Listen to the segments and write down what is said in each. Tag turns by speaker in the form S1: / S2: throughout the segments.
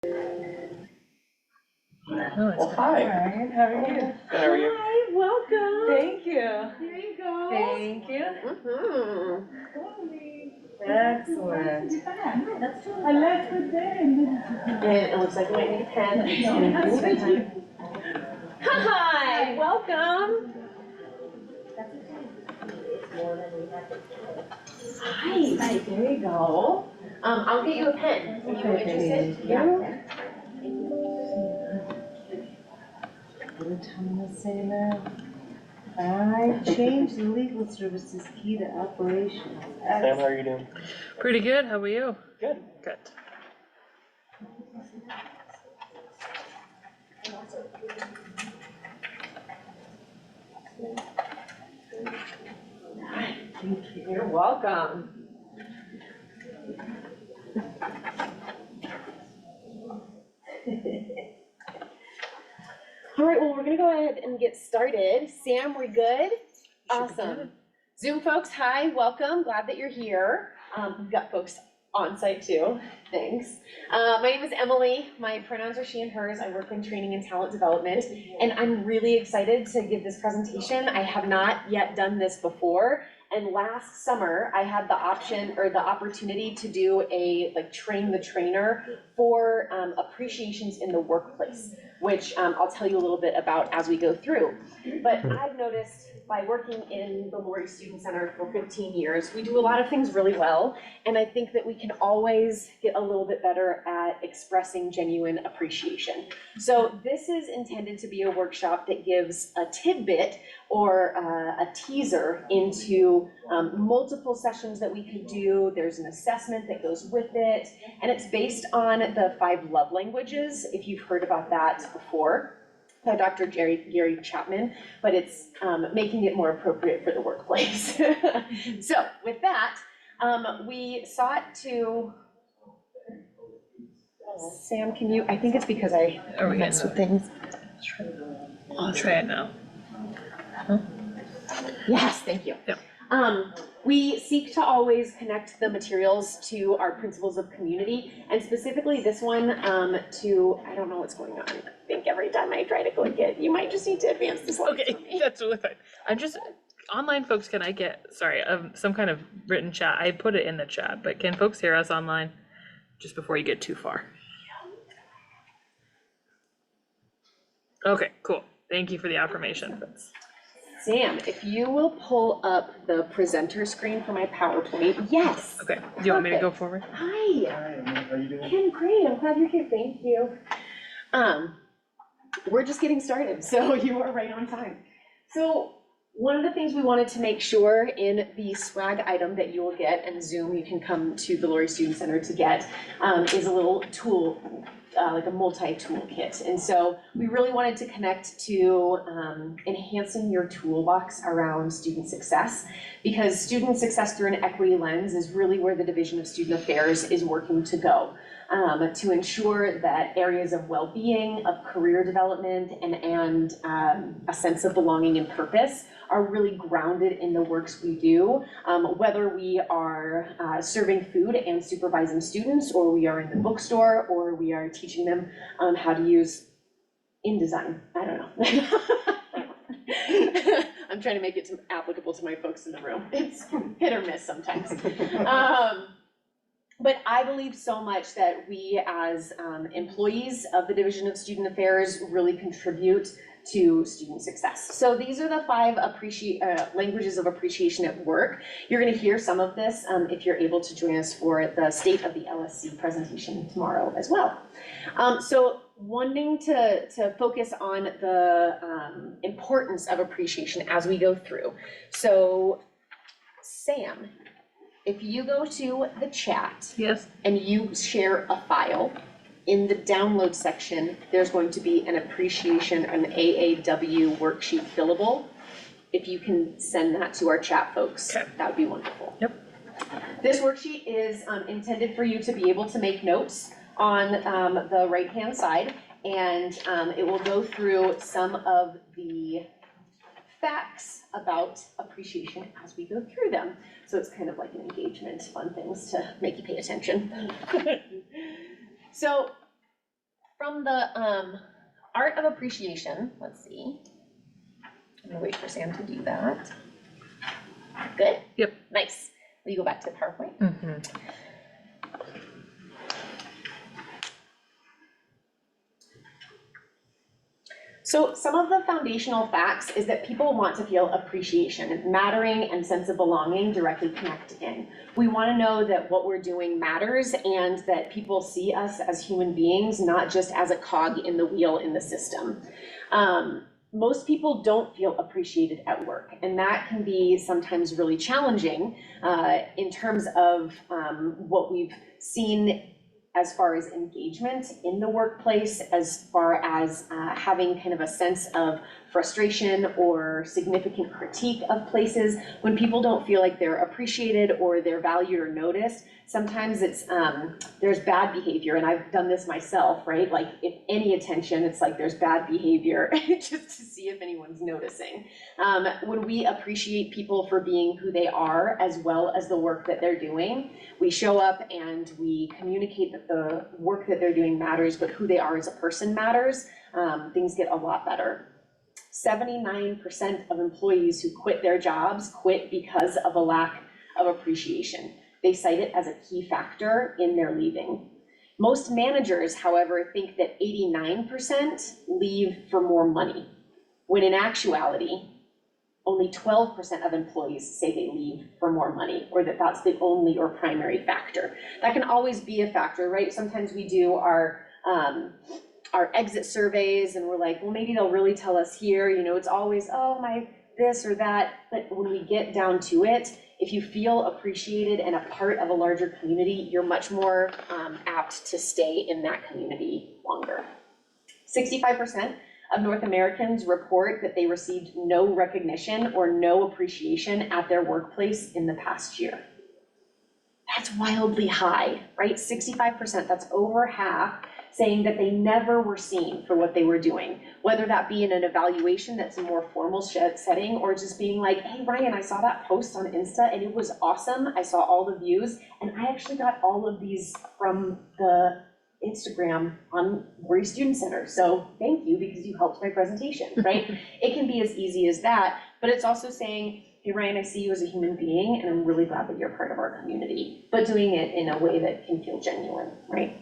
S1: Well, hi.
S2: Alright, how are you?
S1: Good, how are you?
S3: Hi, welcome.
S2: Thank you.
S3: Here you go.
S2: Thank you.
S3: Mm-hmm.
S2: Excellent.
S3: I left it there and
S2: It looks like we need a pen.
S3: hi, welcome.
S2: Hi, there you go. I'll get you a pen. Are you interested?
S3: Yeah.
S4: Thomas Sailor. I changed the legal services key to operations.
S1: Sam, how are you doing?
S5: Pretty good, how about you?
S1: Good.
S5: Good.
S2: Thank you. You're welcome. All right, well, we're gonna go ahead and get started. Sam, we're good? Awesome. Zoom folks, hi, welcome. Glad that you're here. We've got folks on site too. Thanks. My name is Emily. My pronouns are she and hers. I work in training and talent development, and I'm really excited to give this presentation. I have not yet done this before. And last summer, I had the option or the opportunity to do a train the trainer for appreciations in the workplace, which I'll tell you a little bit about as we go through. But I've noticed by working in the Lory Student Center for 15 years, we do a lot of things really well. And I think that we can always get a little bit better at expressing genuine appreciation. So this is intended to be a workshop that gives a tidbit or a teaser into multiple sessions that we could do. There's an assessment that goes with it, and it's based on the 5 love languages, if you've heard about that before, by Dr. Gary Chapman, but it's making it more appropriate for the workplace. So with that, we sought to, Sam, can you, I think it's because I mess with things.
S5: I'll try it now.
S2: Yes, thank you.
S5: Yep.
S2: We seek to always connect the materials to our principles of community, and specifically this one to, I don't know what's going on. I think every time I try to click it, you might just need to advance the slides
S5: Okay,
S2: for me.
S5: that's really fine. I'm just, online folks, can I get, sorry, some kind of written chat? I put it in the chat, but can folks hear us online just before you get too far? Okay, cool. Thank you for the affirmation.
S2: Sam, if you will pull up the presenter screen for my PowerPoint. Yes.
S5: Okay, do you want me to go forward?
S2: Hi.
S1: Hi, how you doing?
S2: Kim, great. I'm glad you're here. Thank you. We're just getting started, so you are right on time. So one of the things we wanted to make sure in the swag item that you will get, and Zoom, you can come to the Lory Student Center to get, is a little tool, like a multi-tool kit. And so we really wanted to connect to enhancing your toolbox around student success, because student success through an equity lens is really where the Division of Student Affairs is working to go, to ensure that areas of well-being, of career development, and a sense of belonging and purpose are really grounded in the works we do, whether we are serving food and supervising students, or we are in the bookstore, or we are teaching them how to use InDesign. I don't know. I'm trying to make it applicable to my folks in the room. It's hit or miss sometimes. But I believe so much that we as employees of the Division of Student Affairs really contribute to student success. So these are the 5 languages of appreciation at work. You're going to hear some of this if you're able to join us for the State of the LSC presentation tomorrow as well. So wanting to focus on the importance of appreciation as we go through. So Sam, if you go to the chat,
S5: Yes.
S2: and you share a file, in the download section, there's going to be an appreciation, an AAW worksheet fillable. If you can send that to our chat folks,
S5: Okay.
S2: that would be wonderful.
S5: Yep.
S2: This worksheet is intended for you to be able to make notes on the right-hand side, and it will go through some of the facts about appreciation as we go through them. So it's kind of like an engagement, fun things to make you pay attention. So from the art of appreciation, let's see. I'm gonna wait for Sam to do that. Good?
S5: Yep.
S2: Nice. Will you go back to the PowerPoint?
S5: Mm-hmm.
S2: So some of the foundational facts is that people want to feel appreciation, mattering, and sense of belonging directly connect in. We want to know that what we're doing matters and that people see us as human beings, not just as a cog in the wheel in the system. Most people don't feel appreciated at work, and that can be sometimes really challenging in terms of what we've seen as far as engagement in the workplace, as far as having kind of a sense of frustration or significant critique of places. When people don't feel like they're appreciated or they're valued or noticed, sometimes it's there's bad behavior, and I've done this myself, right? Like if any attention, it's like there's bad behavior just to see if anyone's noticing. When we appreciate people for being who they are as well as the work that they're doing, we show up and we communicate that the work that they're doing matters, but who they are as a person matters, things get a lot better. 79% of employees who quit their jobs quit because of a lack of appreciation. They cite it as a key factor in their leaving. Most managers, however, think that 89% leave for more money, when in actuality, only 12% of employees say they leave for more money, or that that's the only or primary factor. That can always be a factor, right? Sometimes we do our exit surveys and we're like, well, maybe they'll really tell us here, you know, it's always, oh, my this or that. But when we get down to it, if you feel appreciated and a part of a larger community, you're much more apt to stay in that community longer. 65% of North Americans report that they received no recognition or no appreciation at their workplace in the past year. That's wildly high, right? 65%, that's over half, saying that they never were seen for what they were doing, whether that be in an evaluation that's a more formal setting, or just being like, hey, Ryan, I saw that post on Insta and it was awesome. I saw all the views, and I actually got all of these from the Instagram on Lory Student Center. So thank you, because you helped my presentation, right? It can be as easy as that, but it's also saying, hey, Ryan, I see you as a human being, and I'm really glad that you're part of our community, but doing it in a way that can feel genuine, right?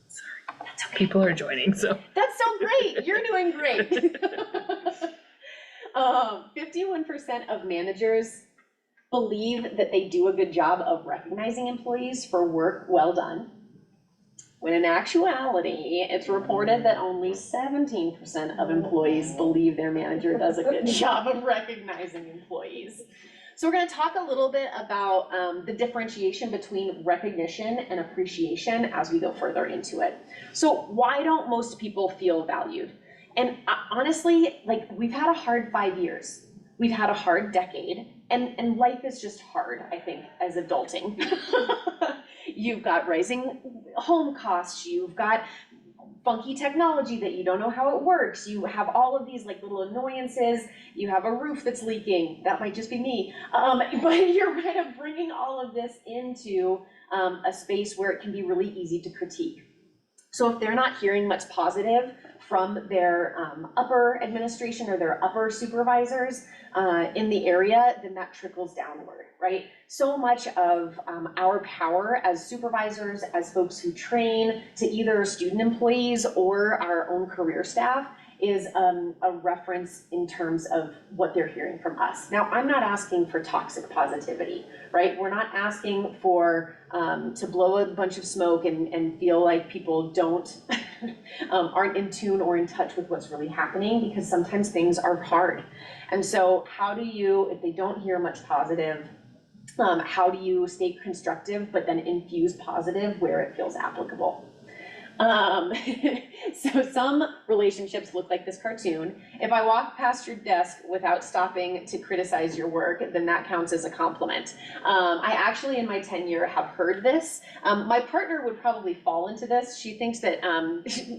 S2: Sorry, that's okay.
S5: People are joining, so.
S2: That's so great. You're doing great. 51% of managers believe that they do a good job of recognizing employees for work well done, when in actuality, it's reported that only 17% of employees believe their manager does a good job of recognizing employees. So we're going to talk a little bit about the differentiation between recognition and appreciation as we go further into it. So why don't most people feel valued? And honestly, like, we've had a hard 5 years. We've had a hard decade, and life is just hard, I think, as adulting. You've got rising home costs, you've got funky technology that you don't know how it works, you have all of these like little annoyances, you have a roof that's leaking, that might just be me, but you're kind of bringing all of this into a space where it can be really easy to critique. So if they're not hearing much positive from their upper administration or their upper supervisors in the area, then that trickles downward, right? So much of our power as supervisors, as folks who train, to either student employees or our own career staff, is a reference in terms of what they're hearing from us. Now, I'm not asking for toxic positivity, right? We're not asking for to blow a bunch of smoke and feel like people aren't in tune or in touch with what's really happening, because sometimes things are hard. And so how do you, if they don't hear much positive, how do you stay constructive but then infuse positive where it feels applicable? So some relationships look like this cartoon. If I walk past your desk without stopping to criticize your work, then that counts as a compliment. I actually, in my tenure, have heard this. My partner would probably fall into this. She thinks that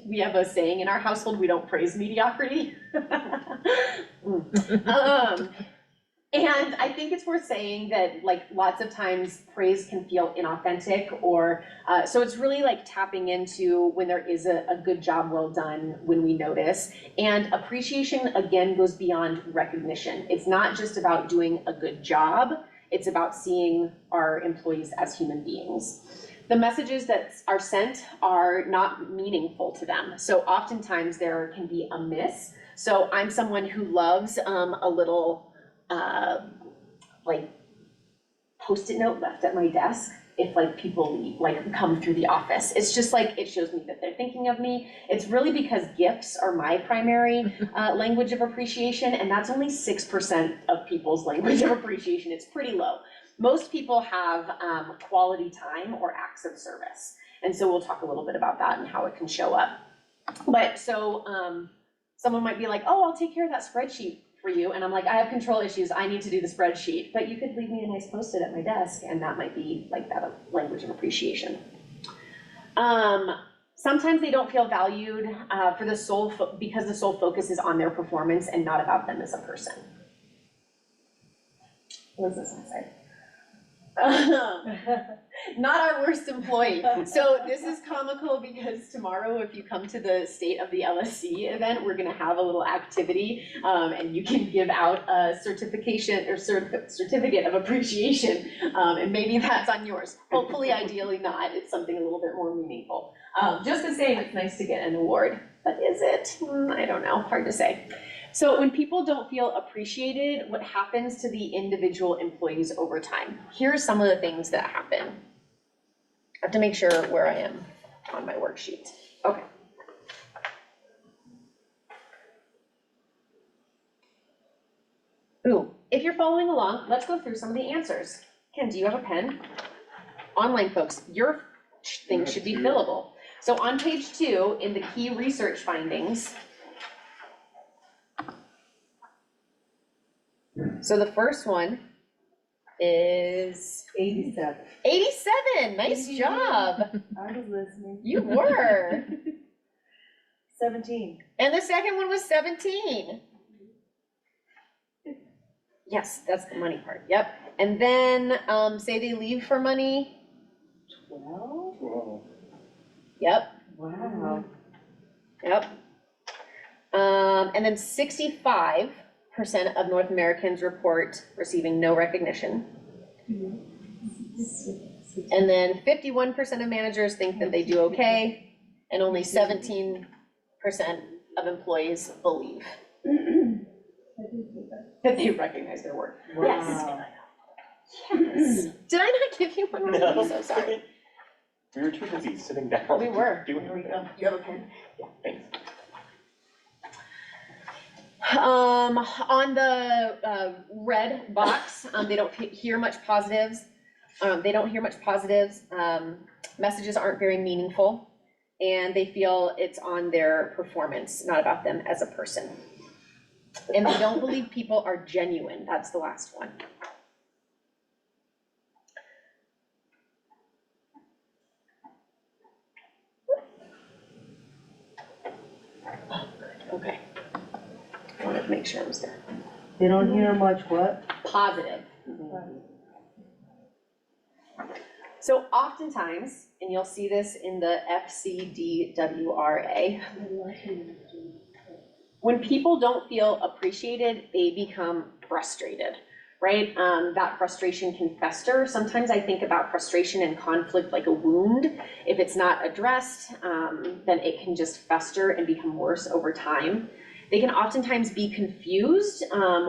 S2: we have a saying in our household, we don't praise mediocrity. And I think it's worth saying that like lots of times praise can feel inauthentic or, so it's really like tapping into when there is a good job well done when we notice. And appreciation again goes beyond recognition. It's not just about doing a good job, it's about seeing our employees as human beings. The messages that are sent are not meaningful to them. So oftentimes there can be a miss. So I'm someone who loves a little like post-it note left at my desk if like people like come through the office. It's just like, it shows me that they're thinking of me. It's really because gifts are my primary language of appreciation, and that's only 6% of people's language of appreciation. It's pretty low. Most people have quality time or acts of service. And so we'll talk a little bit about that and how it can show up. But so someone might be like, oh, I'll take care of that spreadsheet for you. And I'm like, I have control issues. I need to do the spreadsheet. But you could leave me a nice Post-it at my desk, and that might be like that language of appreciation. Sometimes they don't feel valued for the because the sole focus is on their performance and not about them as a person. What does this one say? Not our worst employee. So this is comical because tomorrow, if you come to the State of the LSC event, we're gonna have a little activity, and you can give out a certification or certificate of appreciation, and maybe that's on yours. Hopefully, ideally not. It's something a little bit more meaningful. Just the same, it's nice to get an award, but is it? I don't know, hard to say. So when people don't feel appreciated, what happens to the individual employees over time? Here are some of the things that happen. I have to make sure where I am on my worksheet. Okay. Ooh, if you're following along, let's go through some of the answers. Ken, do you have a pen? Online folks, your thing should be fillable. So on page 2, in the key research findings, so the first one is
S4: 87.
S2: 87, nice job.
S4: I was listening.
S2: You were.
S4: 17.
S2: And the second one was 17. Yes, that's the money part, yep. And then say they leave for money.
S4: 12?
S1: Whoa.
S2: Yep,
S4: Wow.
S2: yep. And then 65% of North Americans report receiving no recognition. And then 51% of managers think that they do okay, and only 17% of employees believe that they recognize their work.
S4: Wow.
S2: Yes. Did I not give you one?
S1: No.
S2: I'm so sorry.
S1: We were too busy sitting down.
S2: We were.
S1: Doing
S2: Here we
S1: everything.
S2: go. You have a pen?
S1: Yeah, thanks.
S2: On the red box, they don't hear much positives. Messages aren't very meaningful, and they feel it's on their performance, not about them as a person. And they don't believe people are genuine. That's the last one. Oh, good. Okay. I wanted to make sure I was there.
S4: They don't hear much what?
S2: Positive. So oftentimes, and you'll see this in the FCDWRA, when people don't feel appreciated, they become frustrated, right? That frustration can fester. Sometimes I think about frustration and conflict like a wound. If it's not addressed, then it can just fester and become worse over time. They can oftentimes be confused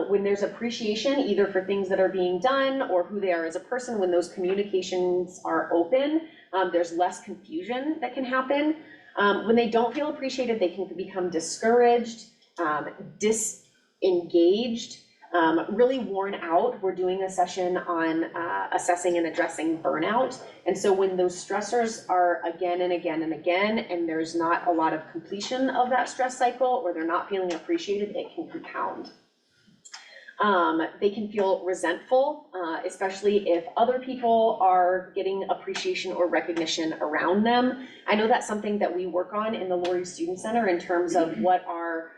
S2: when there's appreciation, either for things that are being done or who they are as a person. When those communications are open, there's less confusion that can happen. When they don't feel appreciated, they can become discouraged, disengaged, really worn out. We're doing a session on assessing and addressing burnout. And so when those stressors are again and again and again, and there's not a lot of completion of that stress cycle, or they're not feeling appreciated, it can compound. They can feel resentful, especially if other people are getting appreciation or recognition around them. I know that's something that we work on in the Lory Student Center in terms of what our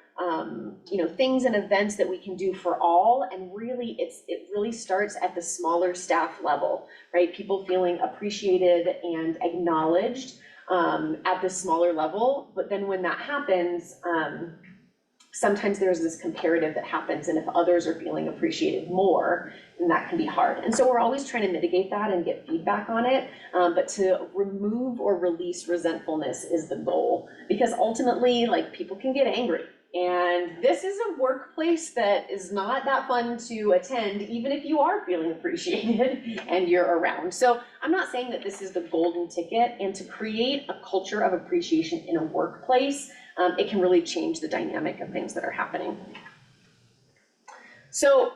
S2: things and events that we can do for all. And really, it really starts at the smaller staff level, right? People feeling appreciated and acknowledged at the smaller level. But then when that happens, sometimes there's this comparative that happens, and if others are feeling appreciated more, then that can be hard. And so we're always trying to mitigate that and get feedback on it, but to remove or release resentfulness is the goal, because ultimately, like, people can get angry. And this is a workplace that is not that fun to attend, even if you are feeling appreciated and you're around. So I'm not saying that this is the golden ticket, and to create a culture of appreciation in a workplace, it can really change the dynamic of things that are happening. So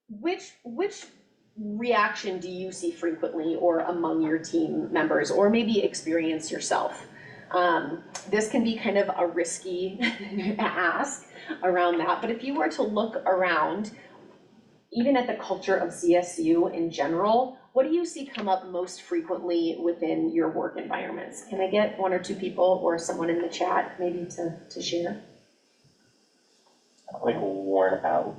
S2: which reaction do you see frequently or among your team members, or maybe experience yourself? This can be kind of a risky ask around that, but if you were to look around, even at the culture of CSU in general, what do you see come up most frequently within your work environments? Can I get one or two people or someone in the chat maybe to share?
S1: Like worn out.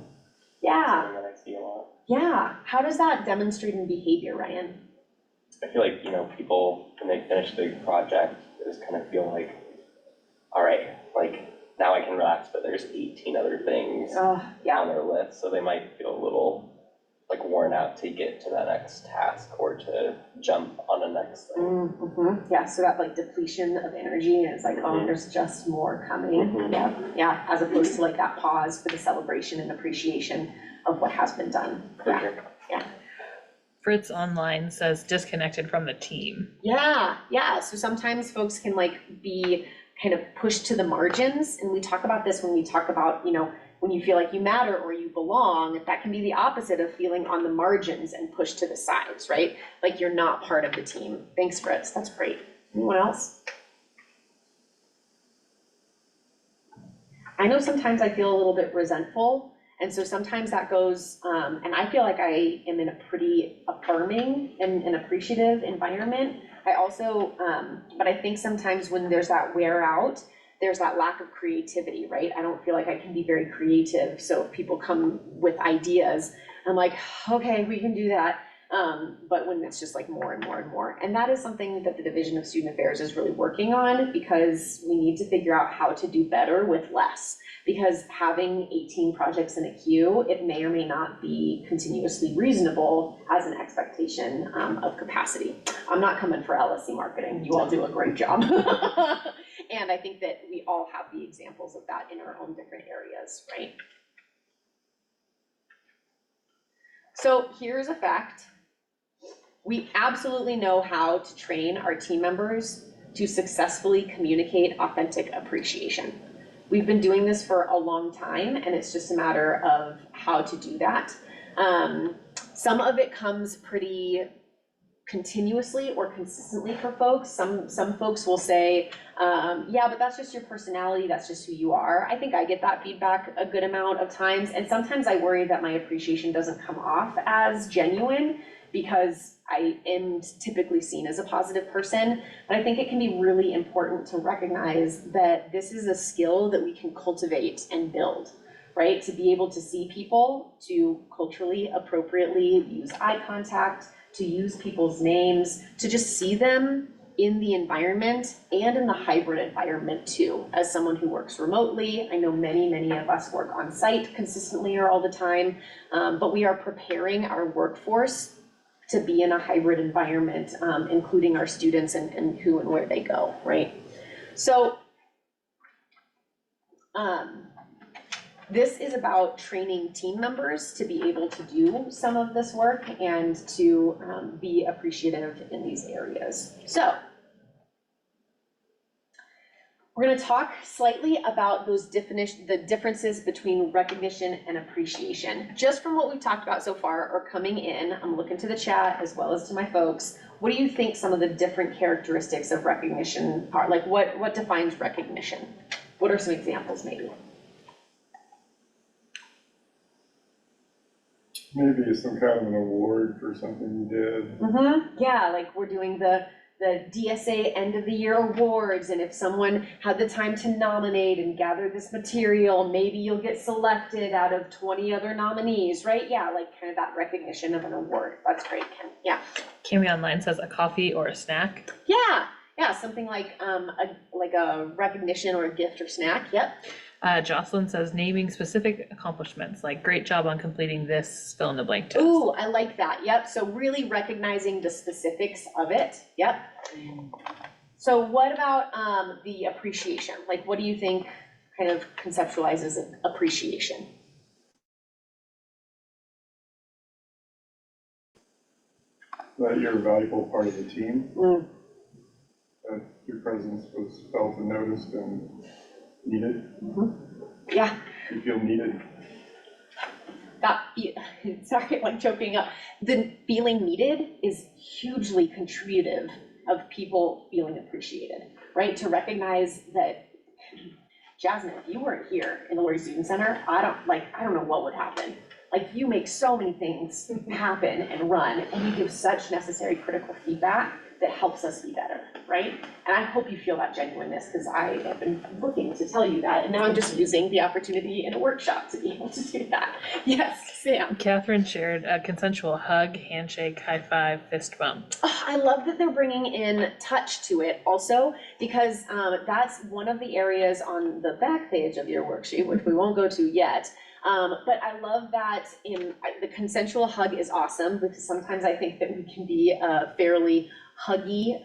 S2: Yeah,
S1: Something that I see a lot.
S2: yeah. How does that demonstrate in behavior, Ryan?
S1: I feel like, people, when they finish a big project, they just kind of feel like, all right, like, now I can relax, but there's 18 other things
S2: Yeah.
S1: on their list, so they might feel a little like worn out to get to that next task or to jump on the next thing.
S2: Mm-hmm. Yeah, so that like depletion of energy, and it's like, oh, there's just more coming.
S1: Mhm.
S2: Yeah, as opposed to like that pause for the celebration and appreciation of what has been done.
S1: For sure.
S5: Fritz online says disconnected from the team.
S2: Yeah, so sometimes folks can like be kind of pushed to the margins, and we talk about this when we talk about, when you feel like you matter or you belong, that can be the opposite of feeling on the margins and pushed to the sides, right? Like you're not part of the team. Thanks, Fritz, that's great. Anyone else? I know sometimes I feel a little bit resentful, and so sometimes that goes, and I feel like I am in a pretty affirming and appreciative environment. I also, but I think sometimes when there's that wear out, there's that lack of creativity, right? I don't feel like I can be very creative. So if people come with ideas, I'm like, okay, we can do that. But when it's just like more and more and more, and that is something that the Division of Student Affairs is really working on, because we need to figure out how to do better with less. Because having 18 projects in a queue, it may or may not be continuously reasonable as an expectation of capacity. I'm not coming for LSC marketing. You all do a great job. And I think that we all have the examples of that in our own different areas, right? So here's a fact. We absolutely know how to train our team members to successfully communicate authentic appreciation. We've been doing this for a long time, and it's just a matter of how to do that. Some of it comes pretty continuously or consistently for folks. Some folks will say, yeah, but that's just your personality, that's just who you are. I think I get that feedback a good amount of times, and sometimes I worry that my appreciation doesn't come off as genuine because I am typically seen as a positive person. But I think it can be really important to recognize that this is a skill that we can cultivate and build, right? To be able to see people, to culturally appropriately use eye contact, to use people's names, to just see them in the environment and in the hybrid environment too. As someone who works remotely, I know many of us work on site consistently or all the time, but we are preparing our workforce to be in a hybrid environment, including our students and who and where they go, right? So this is about training team members to be able to do some of this work and to be appreciative in these areas. So we're going to talk slightly about those the differences between recognition and appreciation. Just from what we've talked about so far or coming in, I'm looking to the chat as well as to my folks. What do you think some of the different characteristics of recognition are? Like what defines recognition? What are some examples maybe?
S6: Maybe some kind of an award for something you did.
S2: Yeah, like we're doing the the DSA end of the year awards, and if someone had the time to nominate and gather this material, maybe you'll get selected out of 20 other nominees, right? Yeah, like kind of that recognition of an award. That's great, Ken. Yeah.
S5: Cami Online says a coffee or a snack.
S2: Yeah, something like a recognition or a gift or snack. Yep.
S5: Jocelyn says naming specific accomplishments, like great job on completing this fill in the blank test.
S2: Ooh, I like that. Yep. So really recognizing the specifics of it. Yep. So what about the appreciation? Like, what do you think kind of conceptualizes appreciation?
S6: That you're a valuable part of the team,
S2: Mm.
S6: that your presence was felt and noticed and needed.
S2: Yeah.
S6: You feel needed.
S2: Sorry, like choking up. The feeling needed is hugely contributive of people feeling appreciated, right? To recognize that, Jasmine, if you weren't here in the Lory Student Center, I don't know what would happen. Like, you make so many things happen and run, and you give such necessary critical feedback that helps us be better, right? And I hope you feel that genuineness, because I have been looking to tell you that, and now I'm just using the opportunity in a workshop to be able to do that. Yes, Sam.
S5: Catherine shared a consensual hug, handshake, high five, fist bump.
S2: Oh, I love that they're bringing in touch to it also, because that's one of the areas on the back page of your worksheet, which we won't go to yet. But I love that the consensual hug is awesome, because sometimes I think that we can be a fairly huggy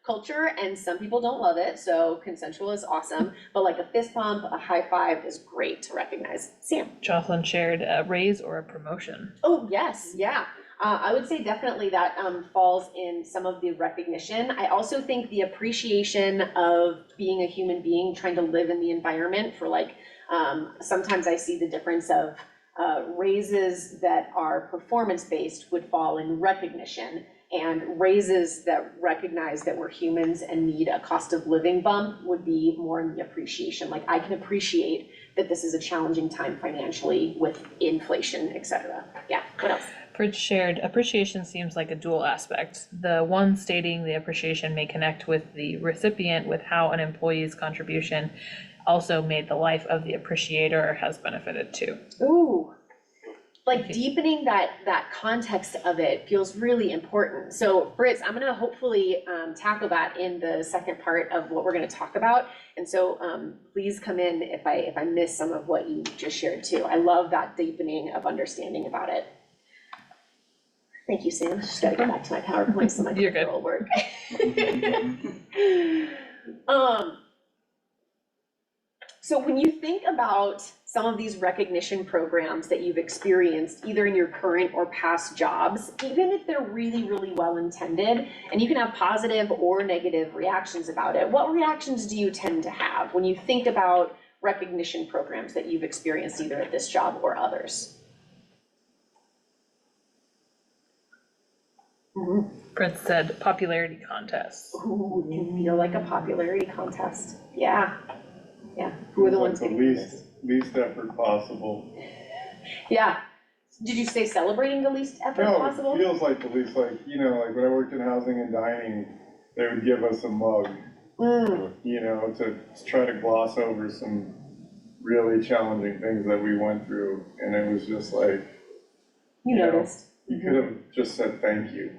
S2: culture, and some people don't love it, so consensual is awesome. But like a fist bump, a high five is great to recognize. Sam?
S5: Jocelyn shared a raise or a promotion.
S2: Oh, yes, yeah. I would say definitely that falls in some of the recognition. I also think the appreciation of being a human being, trying to live in the environment for like, sometimes I see the difference of raises that are performance-based would fall in recognition, and raises that recognize that we're humans and need a cost of living bump would be more in the appreciation. Like, I can appreciate that this is a challenging time financially with inflation, et cetera. Yeah, what else?
S5: Fritz shared, appreciation seems like a dual aspect. The one stating the appreciation may connect with the recipient with how an employee's contribution also made the life of the appreciator has benefited too.
S2: Ooh, like deepening that context of it feels really important. So Fritz, I'm gonna hopefully tackle that in the second part of what we're gonna talk about. And so please come in if I miss some of what you just shared too. I love that deepening of understanding about it. Thank you, Sam. Just gotta go back to my PowerPoint so my
S5: You're good.
S2: will work. So when you think about some of these recognition programs that you've experienced, either in your current or past jobs, even if they're really, really well intended, and you can have positive or negative reactions about it, what reactions do you tend to have when you think about recognition programs that you've experienced either at this job or others?
S5: Fritz said popularity contests.
S2: Ooh, it can feel like a popularity contest. Yeah. Yeah. Who are the ones
S6: Like
S2: getting
S6: the
S2: this?
S6: least effort possible.
S2: Yeah. Did you say celebrating the least effort
S6: No,
S2: possible?
S6: it feels like the least, like, you know, like when I worked in housing and dining, they would give us a mug, you know, to try to gloss over some really challenging things that we went through. And it was just like,
S2: You
S6: know,
S2: noticed.
S6: you could have just said thank you.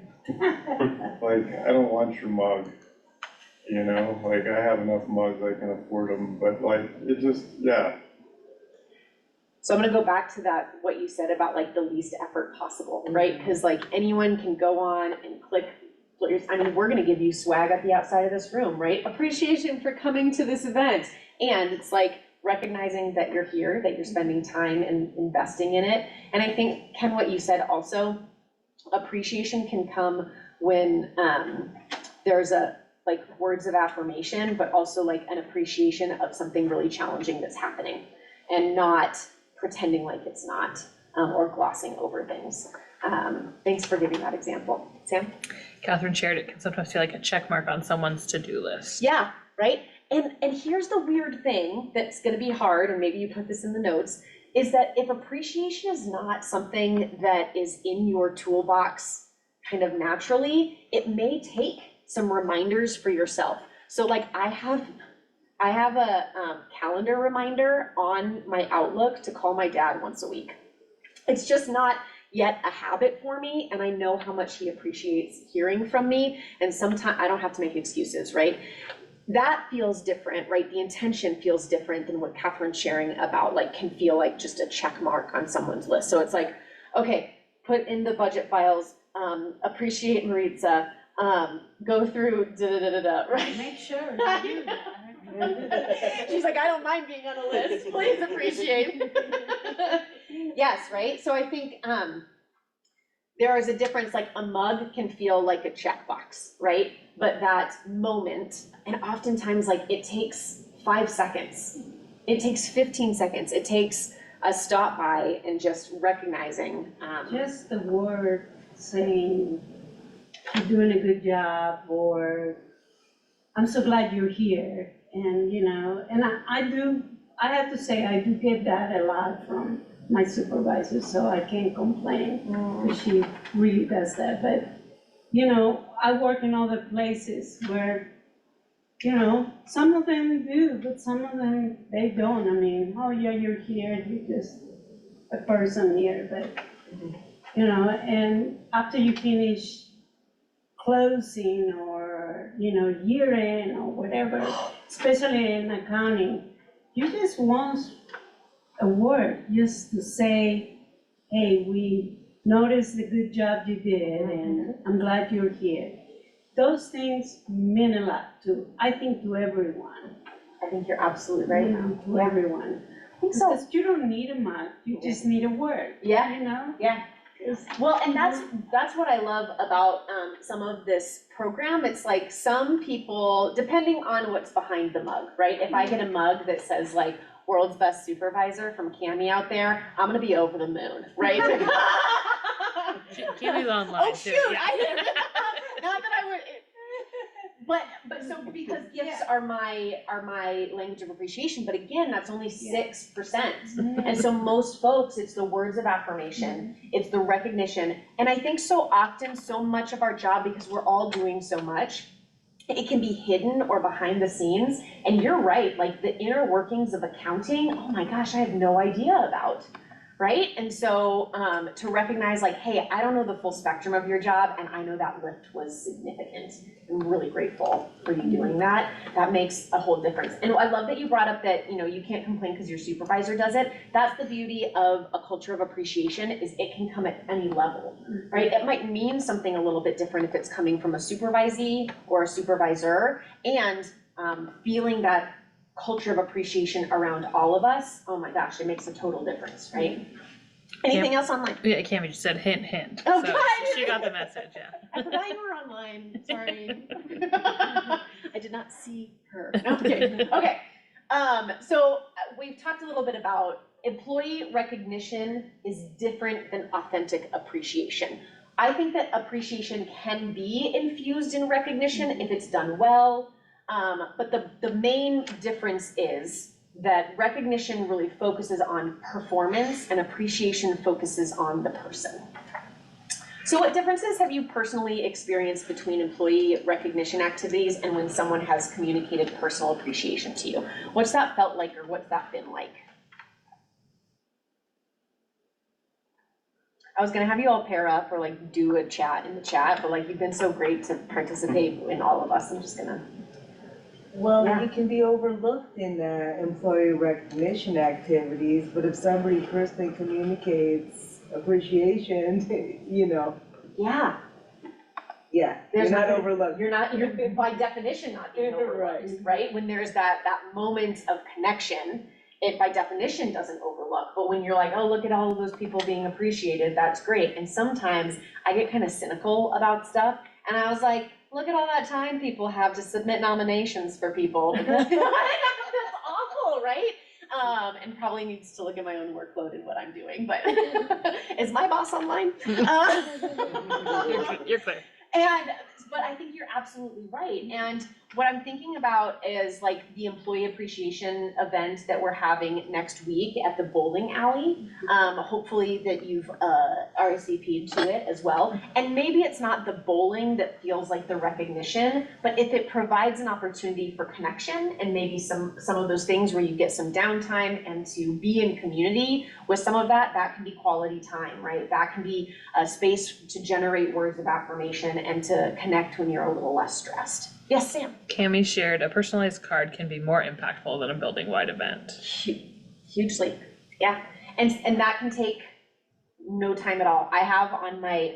S6: Like, I don't want your mug, you know, like I have enough mugs, I can afford them, but like, it just, yeah.
S2: So I'm gonna go back to that, what you said about like the least effort possible, right? Because like anyone can go on and click, I mean, we're gonna give you swag at the outside of this room, right? Appreciation for coming to this event. And it's like recognizing that you're here, that you're spending time and investing in it. And I think, Ken, what you said also, appreciation can come when there's a like words of affirmation, but also like an appreciation of something really challenging that's happening, and not pretending like it's not, or glossing over things. Thanks for giving that example. Sam?
S5: Catherine shared it can sometimes feel like a check mark on someone's to-do list.
S2: Yeah, right? And here's the weird thing that's gonna be hard, and maybe you put this in the notes, is that if appreciation is not something that is in your toolbox kind of naturally, it may take some reminders for yourself. So like I have a calendar reminder on my Outlook to call my dad once a week. It's just not yet a habit for me, and I know how much he appreciates hearing from me, and sometimes I don't have to make excuses, right? That feels different, right? The intention feels different than what Catherine's sharing about, like, can feel like just a check mark on someone's list. So it's like, okay, put in the budget files, appreciate Maritza, go through da-da-da-da-da, right?
S4: Make sure you do that.
S2: She's like, I don't mind being on a list, please appreciate. Yes, right? So I think there is a difference, like a mug can feel like a checkbox, right? But that moment, and oftentimes like it takes 5 seconds, it takes 15 seconds, it takes a stop by and just recognizing.
S3: Just the word saying, you're doing a good job, or I'm so glad you're here. And, you know, and I have to say, I do get that a lot from my supervisor, so I can't complain, because she really does that. But, you know, I work in other places where, you know, some of them do, but some of them, they don't. I mean, oh yeah, you're here, you're just a person here, but, you know, and after you finish closing or, you know, year end or whatever, especially in accounting, you just want a word, just to say, hey, we noticed the good job you did, and I'm glad you're here. Those things mean a lot to, I think, to everyone.
S2: I think you're absolutely right.
S3: To everyone.
S2: I think so.
S3: Because you don't need a mug, you just need a word,
S2: Yeah,
S3: you know?
S2: yeah. Well, and that's what I love about some of this program. It's like some people, depending on what's behind the mug, right? If I get a mug that says like world's best supervisor from Cami out there, I'm gonna be over the moon, right?
S5: Kiwi's online
S2: Oh
S5: too.
S2: shoot,
S5: Yeah.
S2: not that I would. But so because gifts are my language of appreciation, but again, that's only 6%. And so most folks, it's the words of affirmation, it's the recognition. And I think so often, so much of our job, because we're all doing so much, it can be hidden or behind the scenes. And you're right, like the inner workings of accounting, oh my gosh, I have no idea about, right? And so to recognize like, hey, I don't know the full spectrum of your job, and I know that lift was significant. I'm really grateful for you doing that. That makes a whole difference. And I love that you brought up that, you know, you can't complain because your supervisor does it. That's the beauty of a culture of appreciation, is it can come at any level, right? It might mean something a little bit different if it's coming from a supervisee or a supervisor, and feeling that culture of appreciation around all of us, oh my gosh, it makes a total difference, right? Anything else online?
S5: Yeah, Cami just said hint, hint.
S2: Oh,
S5: So
S2: God.
S5: she got the message, yeah.
S2: I forgot you were online, sorry. I did not see her. Okay, okay. So we've talked a little bit about employee recognition is different than authentic appreciation. I think that appreciation can be infused in recognition if it's done well. But the main difference is that recognition really focuses on performance and appreciation focuses on the person. So what differences have you personally experienced between employee recognition activities and when someone has communicated personal appreciation to you? What's that felt like, or what's that been like? I was gonna have you all pair up or like do a chat in the chat, but like you've been so great to participate in all of us, I'm just gonna.
S7: Well,
S2: Yeah.
S7: it can be overlooked in employee recognition activities, but if somebody personally communicates appreciation, you know,
S2: Yeah,
S7: yeah,
S2: There's
S7: you're not
S2: nothing-
S7: overlooked.
S2: you're by definition not being overlooked, right? When there's that moment of connection, it by definition doesn't overlook, but when you're like, oh, look at all of those people being appreciated, that's great. And sometimes I get kind of cynical about stuff, and I was like, look at all that time people have to submit nominations for people. That's awful, right? And probably needs to look at my own workload and what I'm doing, but is my boss online?
S5: You're clear.
S2: But I think you're absolutely right. And what I'm thinking about is like the employee appreciation event that we're having next week at the bowling alley. Hopefully that you've RSVP'd to it as well. And maybe it's not the bowling that feels like the recognition, but if it provides an opportunity for connection and maybe some of those things where you get some downtime and to be in community with some of that, that can be quality time, right? That can be a space to generate words of affirmation and to connect when you're a little less stressed. Yes, Sam?
S5: Cami shared, a personalized card can be more impactful than a building-wide event.
S2: Hugely, yeah. And that can take no time at all. I have on my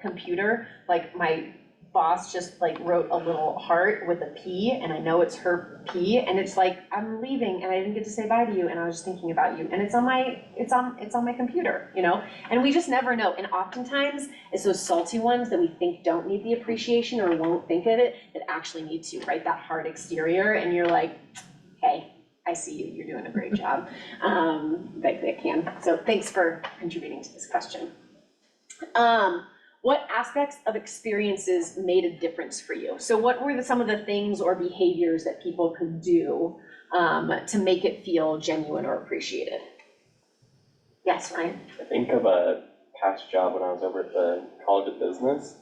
S2: computer, like my boss just like wrote a little heart with a P, and I know it's her P, and it's like, I'm leaving and I didn't get to say bye to you, and I was just thinking about you, and it's on my computer, you know? And we just never know. And oftentimes it's those salty ones that we think don't need the appreciation or won't think of it that actually need to, right? That hard exterior, and you're like, hey, I see you, you're doing a great job. That can. So thanks for contributing to this question. What aspects of experiences made a difference for you? So what were some of the things or behaviors that people could do to make it feel genuine or appreciated? Yes, Ryan?
S1: I think of a past job when I was over at the College of Business.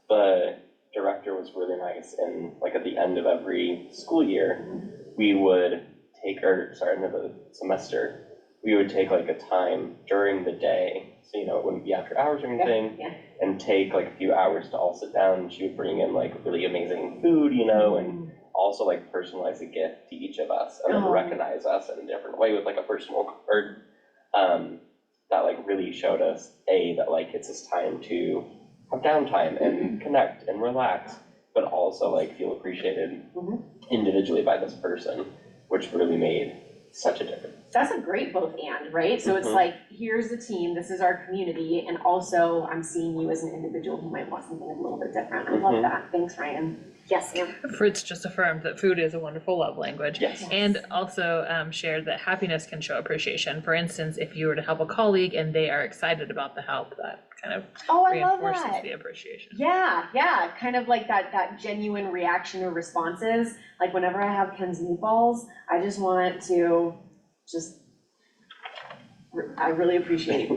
S1: The director was really nice, and like at the end of every school year, we would take, end of the semester, we would take like a time during the day, so you know, it wouldn't be after hours or anything,
S2: Yeah.
S1: and take like a few hours to all sit down, and she would bring in like really amazing food, you know, and also like personalize a gift to each of us, and then
S2: Oh.
S1: recognize us in a different way with like a personal card, that like really showed us, that like it's this time to have downtime and connect and relax, but also like feel appreciated individually by this person, which really made such a difference.
S2: That's a great both and, right? So it's like, here's the team, this is our community, and also I'm seeing you as an individual who might want something a little bit different. I love that. Thanks, Ryan. Yes, Sam?
S5: Fritz just affirmed that food is a wonderful love language.
S1: Yes.
S5: And also shared that happiness can show appreciation. For instance, if you were to help a colleague and they are excited about the help, that kind of
S2: Oh, I love
S5: reinforces
S2: that.
S5: the appreciation.
S2: Yeah, kind of like that genuine reaction or responses. Like whenever I have Ken's meatballs, I just want to I really appreciate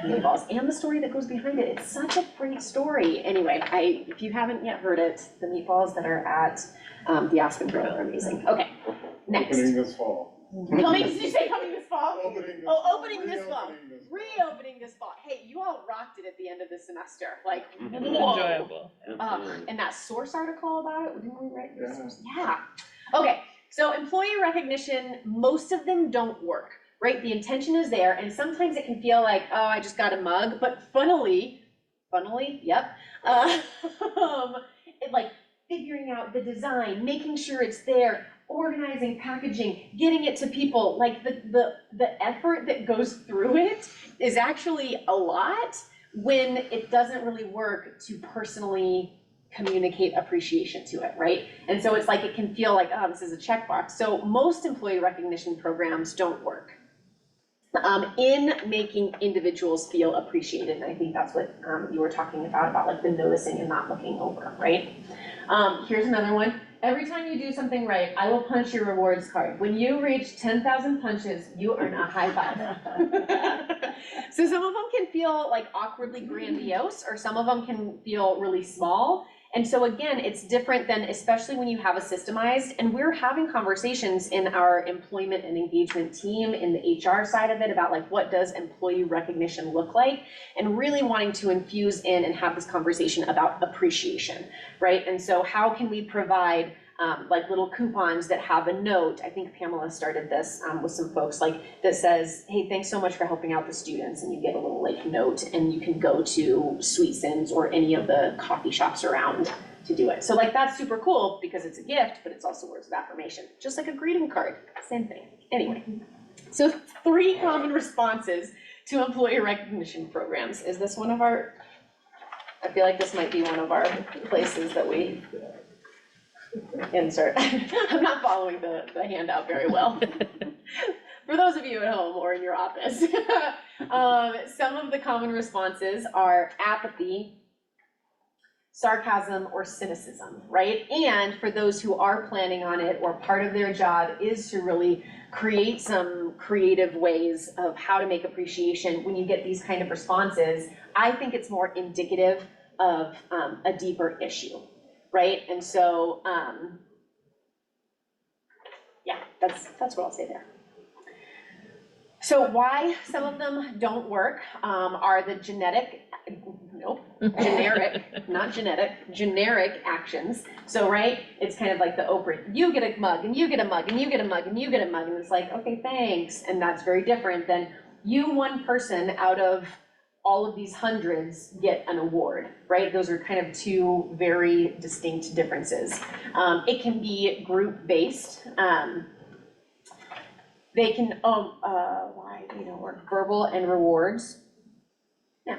S2: meatballs and the story that goes behind it. It's such a great story. Anyway, if you haven't yet heard it, the meatballs that are at the Aspen Grill are amazing. Okay, next.
S6: Opening this fall.
S2: Did you say coming this fall?
S6: Opening this
S2: Opening this fall.
S6: reopening this fall.
S2: Reopening this fall. Hey, you all rocked it at the end of the semester. Like,
S5: It was
S2: whoa.
S5: enjoyable.
S2: And that source article about it, didn't we write the
S6: Yeah.
S2: source? Yeah. Okay, so employee recognition, most of them don't work, right? The intention is there, and sometimes it can feel like, oh, I just got a mug, but funnily, yep. It like figuring out the design, making sure it's there, organizing, packaging, getting it to people, like the effort that goes through it is actually a lot when it doesn't really work to personally communicate appreciation to it, right? And so it's like, it can feel like, oh, this is a checkbox. So most employee recognition programs don't work in making individuals feel appreciated. And I think that's what you were talking about like the noticing and not looking over, right? Here's another one. Every time you do something right, I will punch your rewards card. When you reach 10,000 punches, you earn a high five. So some of them can feel like awkwardly grandiose, or some of them can feel really small. And so again, it's different than, especially when you have a systemized, and we're having conversations in our employment and engagement team in the HR side of it about like, what does employee recognition look like? And really wanting to infuse in and have this conversation about appreciation, right? And so how can we provide like little coupons that have a note? I think Pamela started this with some folks, like that says, hey, thanks so much for helping out the students, and you get a little like note, and you can go to Sweet Sins or any of the coffee shops around to do it. So like, that's super cool because it's a gift, but it's also words of affirmation, just like a greeting card, same thing. Anyway, so 3 common responses to employee recognition programs. Is this one of our, I feel like this might be one of our places that we insert. I'm not following the handout very well. For those of you at home or in your office, some of the common responses are apathy, sarcasm or cynicism, right? And for those who are planning on it, or part of their job is to really create some creative ways of how to make appreciation, when you get these kind of responses, I think it's more indicative of a deeper issue, right? And so, yeah, that's what I'll say there. So why some of them don't work are the generic, not genetic, generic actions. So, right, it's kind of like the Oprah, you get a mug, and you get a mug, and you get a mug, and you get a mug, and it's like, okay, thanks. And that's very different than you, one person out of all of these hundreds, get an award, right? Those are kind of two very distinct differences. It can be group-based. They can, why, work verbal and rewards. Yeah.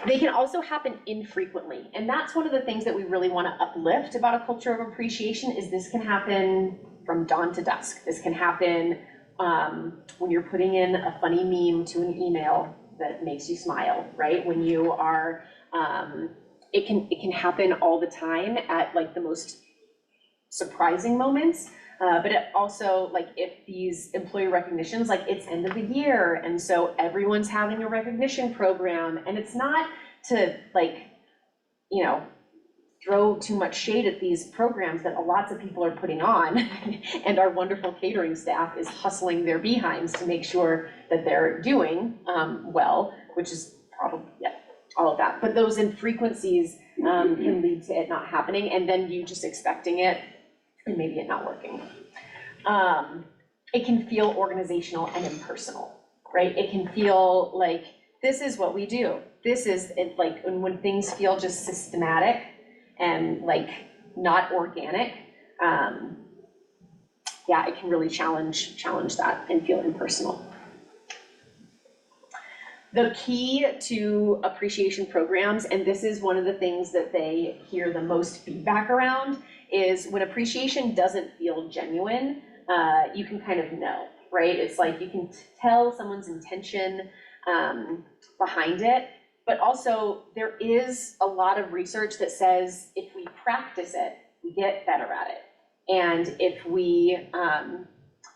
S2: They can also happen infrequently. And that's one of the things that we really want to uplift about a culture of appreciation is this can happen from dawn to dusk. This can happen when you're putting in a funny meme to an email that makes you smile, right? When you are, it can happen all the time at like the most surprising moments. But it also, like, if these employee recognitions, like, it's end of the year, and so everyone's having a recognition program, and it's not to, like, throw too much shade at these programs that lots of people are putting on, and our wonderful catering staff is hustling their behinds to make sure that they're doing well, which is probably, yeah, all of that. But those infrequencies can lead to it not happening, and then you just expecting it, and maybe it not working. It can feel organizational and impersonal, right? It can feel like, this is what we do. This is it, like, when things feel just systematic and like not organic, yeah, it can really challenge that and feel impersonal. The key to appreciation programs, and this is one of the things that they hear the most feedback around, is when appreciation doesn't feel genuine, you can kind of know, right? It's like you can tell someone's intention behind it, but also there is a lot of research that says if we practice it, we get better at it. And if we,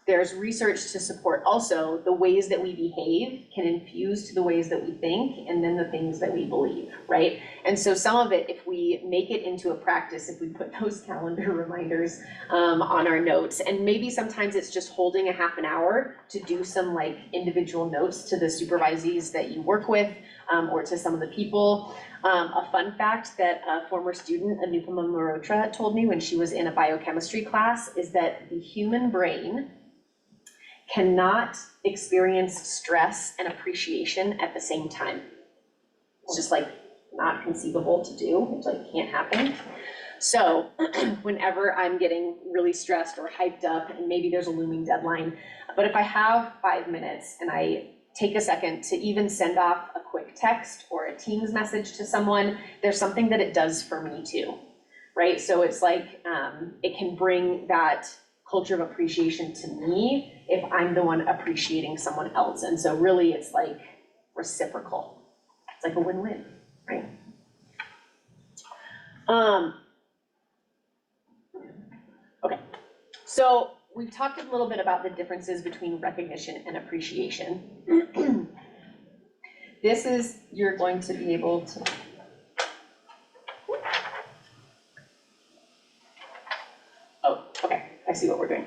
S2: there's research to support also the ways that we behave can infuse to the ways that we think and then the things that we believe, right? And so some of it, if we make it into a practice, if we put those calendar reminders on our notes, and maybe sometimes it's just holding a half an hour to do some like individual notes to the supervisees that you work with or to some of the people. A fun fact that a former student, Anupama Mehrotra, told me when she was in a biochemistry class is that the human brain cannot experience stress and appreciation at the same time. It's just like not conceivable to do. It's like can't happen. So whenever I'm getting really stressed or hyped up and maybe there's a looming deadline, but if I have 5 minutes and I take a second to even send off a quick text or a Teams message to someone, there's something that it does for me too, right? So it's like it can bring that culture of appreciation to me if I'm the one appreciating someone else. And so really it's like reciprocal. It's like a win-win, right? Okay, so we've talked a little bit about the differences between recognition and appreciation. This is, you're going to be able to, oh, okay, I see what we're doing.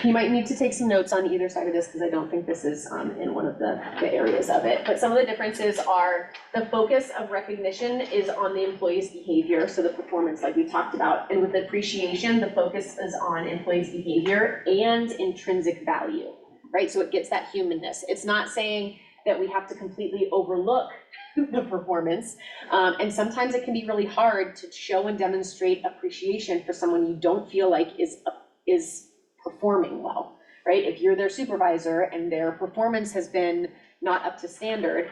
S2: You might need to take some notes on either side of this because I don't think this is in one of the areas of it. But some of the differences are the focus of recognition is on the employee's behavior, so the performance like we talked about. And with appreciation, the focus is on employee's behavior and intrinsic value, right? So it gets that humanness. It's not saying that we have to completely overlook the performance. And sometimes it can be really hard to show and demonstrate appreciation for someone you don't feel like is performing well, right? If you're their supervisor and their performance has been not up to standard,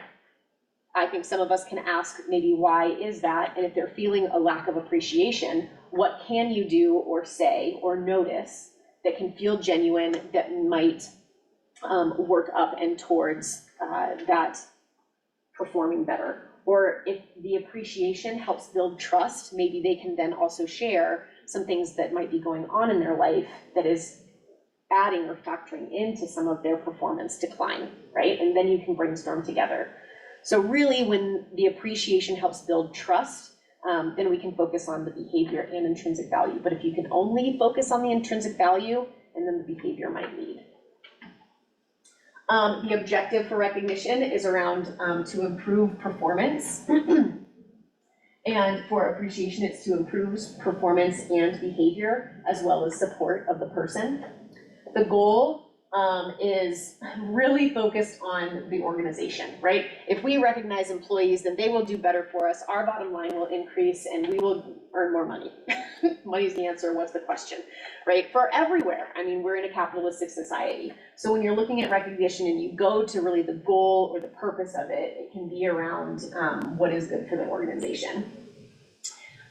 S2: I think some of us can ask maybe why is that? And if they're feeling a lack of appreciation, what can you do or say or notice that can feel genuine that might work up and towards that performing better. Or if the appreciation helps build trust, maybe they can then also share some things that might be going on in their life that is adding or factoring into some of their performance decline, right? And then you can brainstorm together. So really, when the appreciation helps build trust, then we can focus on the behavior and intrinsic value. But if you can only focus on the intrinsic value, and then the behavior might lead. The objective for recognition is around to improve performance. And for appreciation, it's to improve performance and behavior, as well as support of the person. The goal is really focused on the organization, right? If we recognize employees, then they will do better for us, our bottom line will increase, and we will earn more money. Money's the answer, what's the question, right? For everywhere, I mean, we're in a capitalistic society. So when you're looking at recognition and you go to really the goal or the purpose of it, it can be around what is good for the organization.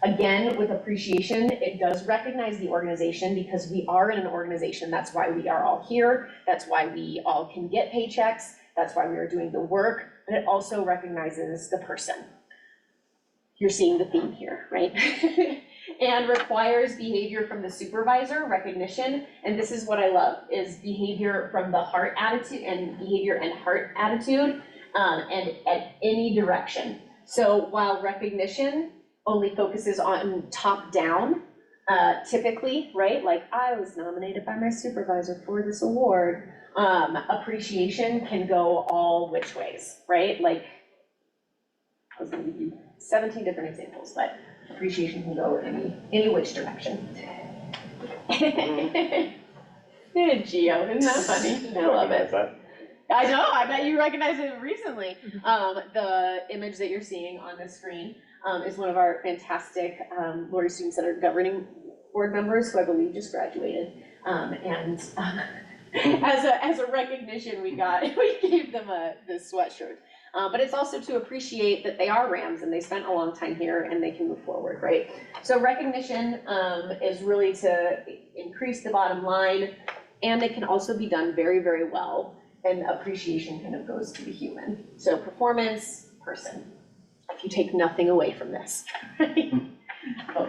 S2: Again, with appreciation, it does recognize the organization because we are in an organization. That's why we are all here. That's why we all can get paychecks. That's why we are doing the work. But it also recognizes the person. You're seeing the theme here, right? And requires behavior from the supervisor, recognition. And this is what I love, is behavior from the heart attitude and behavior and heart attitude, and at any direction. So while recognition only focuses on top down, typically, right? Like, I was nominated by my supervisor for this award. Appreciation can go all which ways, right? Like, I was gonna give you 17 different examples, but appreciation can go any which direction. Good, Gio, isn't that funny? I love it. I know, I bet you recognize it recently. The image that you're seeing on the screen is one of our fantastic Lory Student Center governing board members who I believe just graduated. As a recognition, we gave them this sweatshirt. But it's also to appreciate that they are Rams and they spent a long time here and they can move forward, right? So recognition is really to increase the bottom line, and it can also be done very, very well. And appreciation kind of goes to the human. So performance, person. If you take nothing away from this, right? Oh.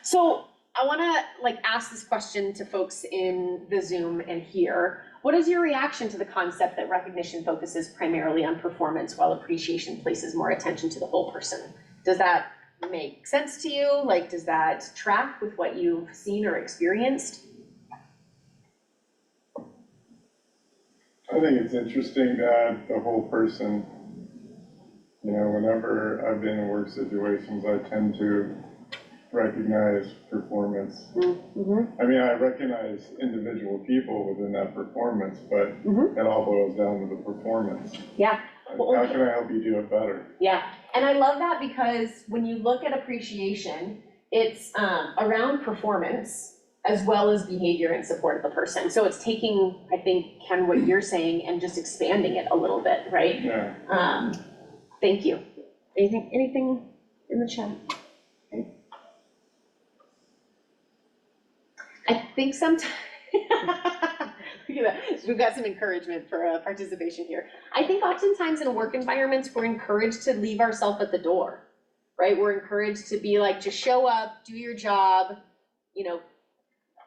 S2: So I wanna ask this question to folks in the Zoom and here. What is your reaction to the concept that recognition focuses primarily on performance while appreciation places more attention to the whole person? Does that make sense to you? Like, does that track with what you've seen or experienced?
S6: I think it's interesting to add the whole person. You know, whenever I've been in work situations, I tend to recognize performance.
S2: Mm-hmm.
S6: I mean, I recognize individual people within that performance, but it all boils down to the performance.
S2: Yeah.
S6: Like, how can I help you do it better?
S2: Yeah, and I love that because when you look at appreciation, it's around performance as well as behavior and support of the person. So it's taking, I think, Ken, what you're saying and just expanding it a little bit, right?
S6: Yeah.
S2: Thank you. Anything in the chat? Okay. I think sometimes, look at that. We've got some encouragement for participation here. I think oftentimes in work environments, we're encouraged to leave ourselves at the door, right? We're encouraged to be like, just show up, do your job, you know,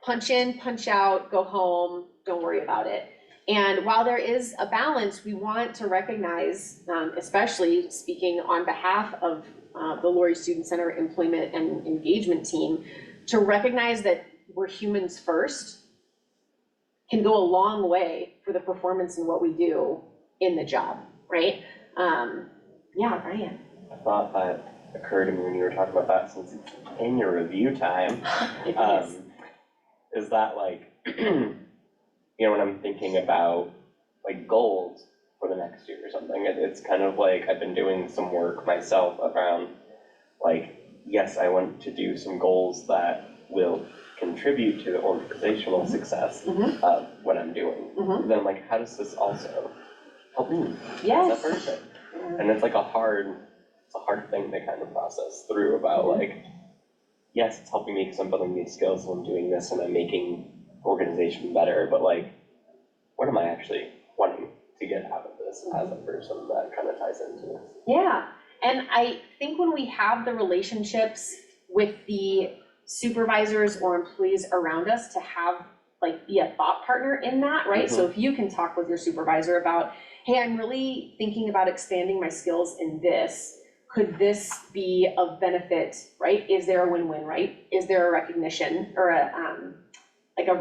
S2: punch in, punch out, go home, don't worry about it. And while there is a balance, we want to recognize, especially speaking on behalf of the Lory Student Center Employment and Engagement Team, to recognize that we're humans first can go a long way for the performance in what we do in the job, right? Yeah, Ryan.
S1: I thought that occurred to me when you were talking about that, since it's in your review time.
S2: It
S1: Is that like, you know, when I'm thinking about like goals for the next year or something, it's kind of like I've been doing some work myself around like, yes, I want to do some goals that will contribute to the organizational success of what I'm doing. Then I'm like, how does this also help me as a person? And it's like a hard thing to kind of process through about like, yes, it's helping me because I'm building these skills and I'm doing this and I'm making organization better, but like, what am I actually wanting to get out of this as a person that kind of ties into it.
S2: Yeah, and I think when we have the relationships with the supervisors or employees around us to have, like, be a thought partner in that, right? So if you can talk with your supervisor about, hey, I'm really thinking about expanding my skills in this, could this be of benefit, right? Is there a win-win, right? Is there a recognition or like a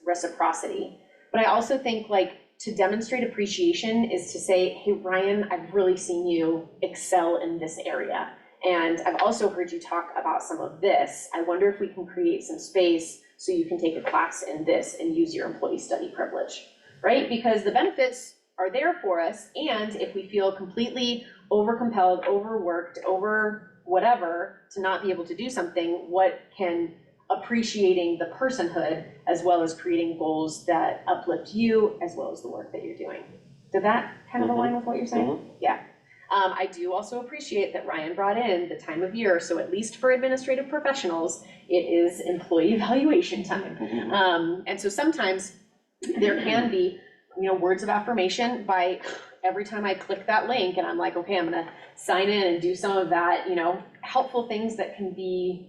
S2: reciprocity? But I also think, like, to demonstrate appreciation is to say, hey, Ryan, I've really seen you excel in this area. And I've also heard you talk about some of this. I wonder if we can create some space so you can take a class in this and use your employee study privilege, right? Because the benefits are there for us. And if we feel completely overcompelled, overworked, over whatever, to not be able to do something, what can appreciating the personhood as well as creating goals that uplift you as well as the work that you're doing. Did that kind of align with what you're saying? Yeah. I do also appreciate that Ryan brought in the time of year, so at least for administrative professionals, it is employee evaluation time. And so sometimes there can be, words of affirmation by every time I click that link and I'm like, okay, I'm gonna sign in and do some of that, helpful things that can be,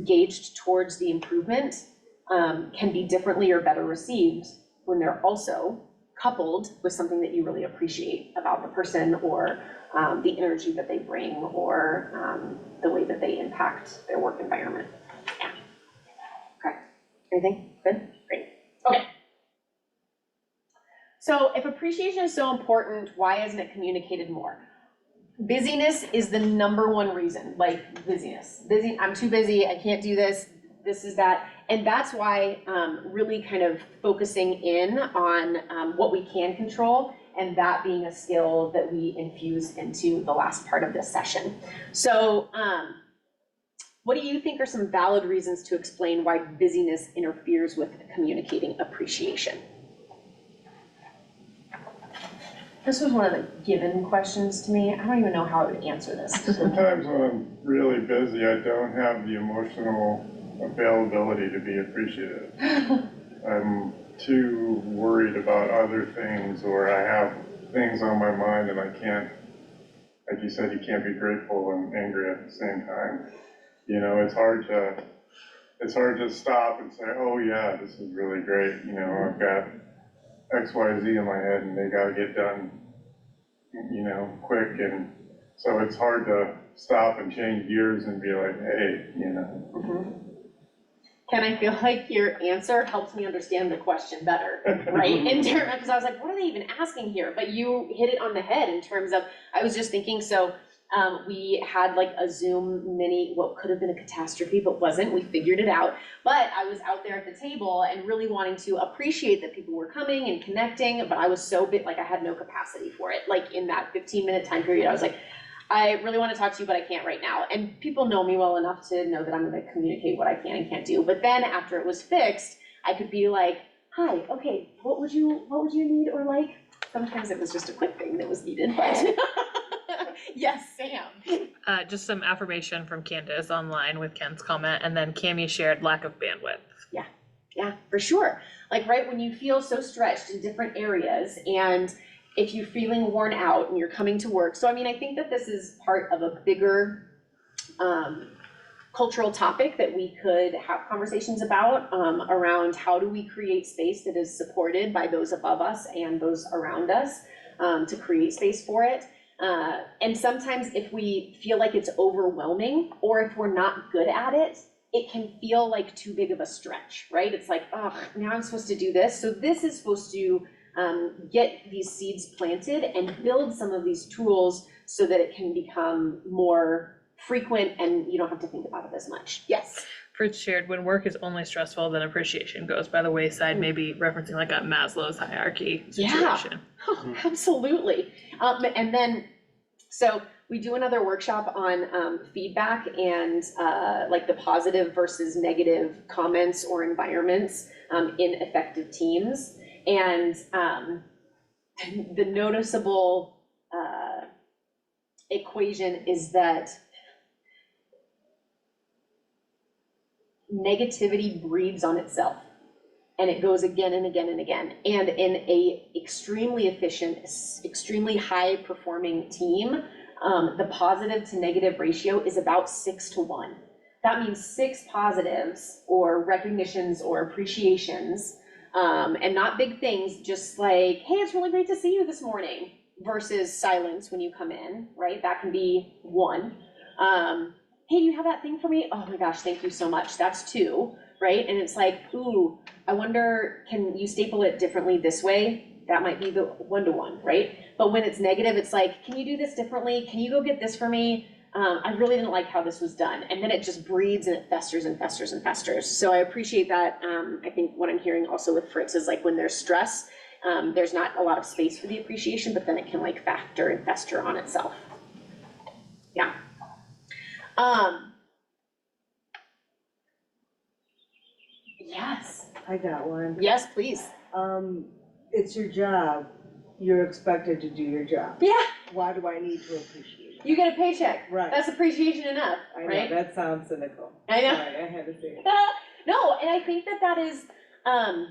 S2: gauged towards the improvement, can be differently or better received when they're also coupled with something that you really appreciate about the person or the energy that they bring or the way that they impact their work environment. Yeah. Okay. Anything? Good? Great. Okay. So if appreciation is so important, why isn't it communicated more? Busyness is the number one reason, like busyness. I'm too busy, I can't do this, this is that. And that's why really kind of focusing in on what we can control, and that being a skill that we infuse into the last part of this session. So what do you think are some valid reasons to explain why busyness interferes with communicating appreciation? This was one of the given questions to me. I don't even know how I would answer this.
S6: Sometimes when I'm really busy, I don't have the emotional availability to be appreciative. I'm too worried about other things, or I have things on my mind and I can't, like you said, you can't be grateful and angry at the same time. It's hard to stop and say, oh yeah, this is really great. I've got XYZ in my head and they gotta get done, quick. And so it's hard to stop and change gears and be like, hey,
S2: Ken, I feel like your answer helps me understand the question better, right? In terms, because I was like, what are they even asking here? But you hit it on the head in terms of, I was just thinking, so we had like a Zoom mini, what could have been a catastrophe, but wasn't. We figured it out. But I was out there at the table and really wanting to appreciate that people were coming and connecting, but I was so big, like I had no capacity for it. Like in that 15-minute time period, I was like, I really want to talk to you, but I can't right now. And people know me well enough to know that I'm going to communicate what I can and can't do. But then after it was fixed, I could be like, hi, okay, what would you need or like? Sometimes it was just a quick thing that was needed, but yes, Sam.
S5: Just some affirmation from Candace online with Ken's comment, and then Cammie shared lack of bandwidth.
S2: Yeah, for sure. Like, right, when you feel so stretched in different areas, and if you're feeling worn out and you're coming to work. So, I mean, I think that this is part of a bigger cultural topic that we could have conversations about around how do we create space that is supported by those above us and those around us to create space for it. And sometimes if we feel like it's overwhelming or if we're not good at it, it can feel like too big of a stretch, right? It's like, oh, now I'm supposed to do this. So this is supposed to get these seeds planted and build some of these tools so that it can become more frequent and you don't have to think about it as much. Yes.
S5: Fritz shared, when work is only stressful, then appreciation goes by the wayside, maybe referencing like a Maslow's hierarchy situation.
S2: Oh, absolutely. And then, so we do another workshop on feedback and like the positive versus negative comments or environments in effective teams. And the noticeable equation is that negativity breeds on itself. and it goes again and again and again. And in a extremely efficient, extremely high performing team, the positive to negative ratio is about 6 to 1. That means 6 positives or recognitions or appreciations, and not big things, just like, hey, it's really great to see you this morning, versus silence when you come in, right? That can be 1. Hey, do you have that thing for me? Oh my gosh, thank you so much. That's 2, right? And it's like, ooh, I wonder, can you staple it differently this way? That might be the 1-to-1, right? But when it's negative, it's like, can you do this differently? Can you go get this for me? I really didn't like how this was done. And then it just breeds and it festers and festers and festers. So I appreciate that. I think what I'm hearing also with Fritz is like when there's stress, there's not a lot of space for the appreciation, but then it can like factor and fester on itself. Yeah. Yes.
S7: I got one.
S2: Yes, please.
S7: It's your job. You're expected to do your job.
S2: Yeah.
S7: Why do I need to appreciate it?
S2: You get a paycheck.
S7: Right.
S2: That's appreciation enough,
S7: I know,
S2: right?
S7: that sounds cynical.
S2: I know.
S7: Sorry, I had to say it.
S2: No, and I think that is, I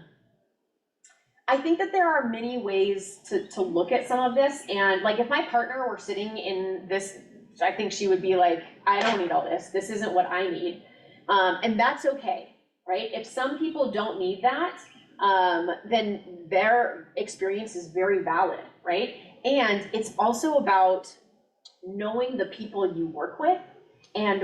S2: think that there are many ways to look at some of this. And like if my partner were sitting in this, I think she would be like, I don't need all this. This isn't what I need. And that's okay, right? If some people don't need that, then their experience is very valid, right? And it's also about knowing the people you work with and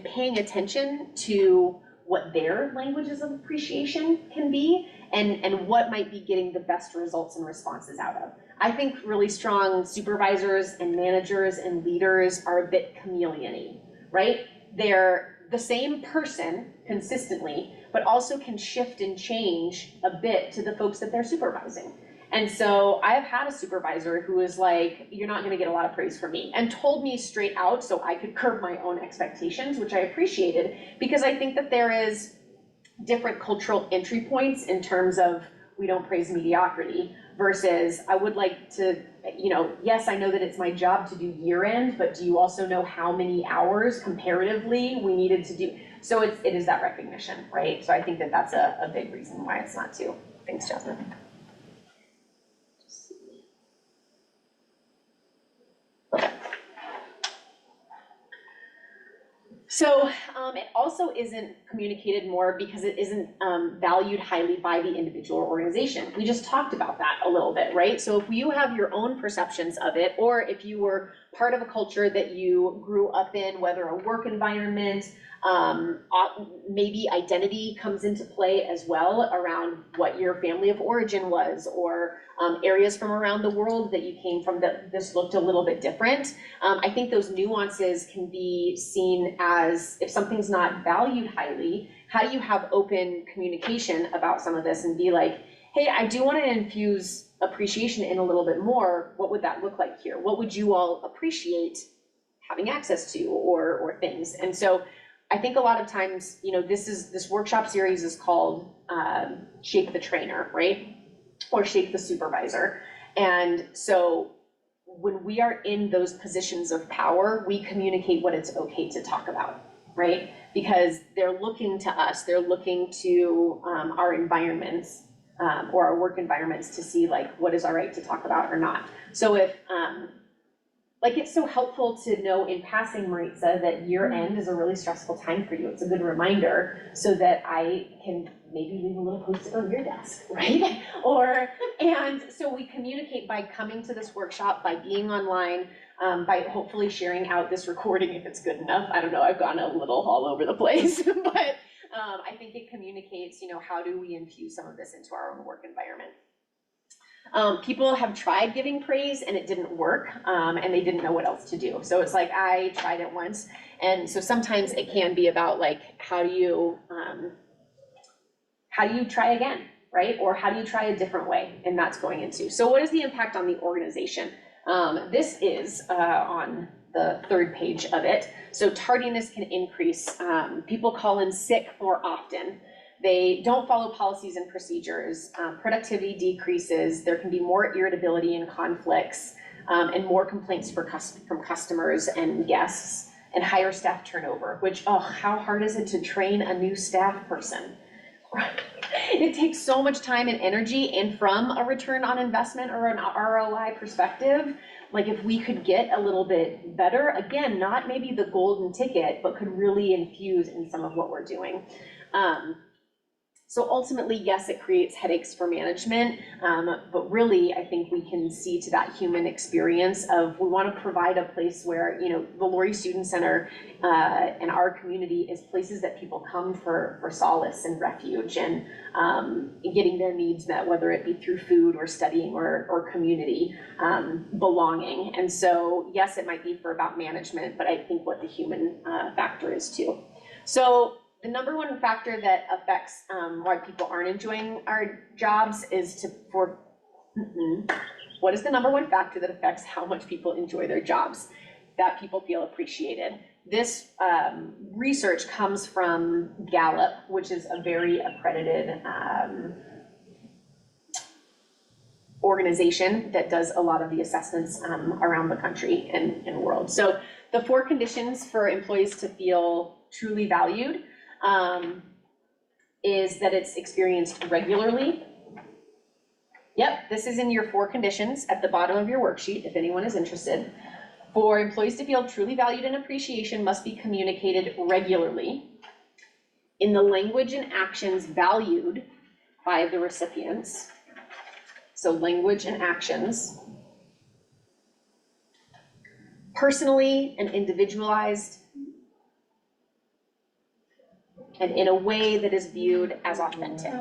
S2: paying attention to what their languages of appreciation can be and what might be getting the best results and responses out of. I think really strong supervisors and managers and leaders are a bit chameleon-y, right? They're the same person consistently, but also can shift and change a bit to the folks that they're supervising. And so I've had a supervisor who was like, you're not gonna get a lot of praise from me, and told me straight out so I could curb my own expectations, which I appreciated, because I think that there is different cultural entry points in terms of we don't praise mediocrity versus I would like to, yes, I know that it's my job to do year end, but do you also know how many hours comparatively we needed to do? So it is that recognition, right? So I think that that's a big reason why it's not 2. Thanks, Jasmine. So it also isn't communicated more because it isn't valued highly by the individual or organization. We just talked about that a little bit, right? So if you have your own perceptions of it, or if you were part of a culture that you grew up in, whether a work environment, maybe identity comes into play as well around what your family of origin was, or areas from around the world that you came from that this looked a little bit different. I think those nuances can be seen as, if something's not valued highly, how do you have open communication about some of this and be like, hey, I do want to infuse appreciation in a little bit more. What would that look like here? What would you all appreciate having access to, or things? And so I think a lot of times, this workshop series is called Shape the Trainer, right? Or Shape the Supervisor. And so when we are in those positions of power, we communicate what it's okay to talk about, right? Because they're looking to us, they're looking to our environments or our work environments to see like what is all right to talk about or not. So if, it's so helpful to know in passing, Maritza, that year end is a really stressful time for you. It's a good reminder so that I can maybe leave a little post-it on your desk, right? And so we communicate by coming to this workshop, by being online, by hopefully sharing out this recording if it's good enough. I don't know, I've gone a little all over the place, but I think it communicates, how do we infuse some of this into our own work environment. People have tried giving praise and it didn't work, and they didn't know what else to do. So it's like, I tried it once. And so sometimes it can be about like, how do you try again, right? Or how do you try a different way? And that's going into, so what is the impact on the organization? This is on the 3rd page of it. So tardiness can increase. People call in sick more often. They don't follow policies and procedures. Productivity decreases. There can be more irritability and conflicts, and more complaints from customers and guests, and higher staff turnover, which, how hard is it to train a new staff person? It takes so much time and energy, and from a return on investment or an ROI perspective, like if we could get a little bit better, again, not maybe the golden ticket, but could really infuse in some of what we're doing. So ultimately, yes, it creates headaches for management, but really, I think we can see to that human experience of, we want to provide a place where, you know, the Lory Student Center and our community is places that people come for solace and refuge and getting their needs met, whether it be through food or studying or community belonging. And so, yes, it might be for about management, but I think what the human factor is too. So the number one factor that affects why people aren't enjoying our jobs is what is the number one factor that affects how much people enjoy their jobs? That people feel appreciated. This research comes from Gallup, which is a very accredited organization that does a lot of the assessments around the country and world. So the 4 conditions for employees to feel truly valued is that it's experienced regularly. Yep, this is in your 4 conditions at the bottom of your worksheet, if anyone is interested. For employees to feel truly valued and appreciation must be communicated regularly in the language and actions valued by the recipients. So language and actions. Personally and individualized, and in a way that is viewed as authentic.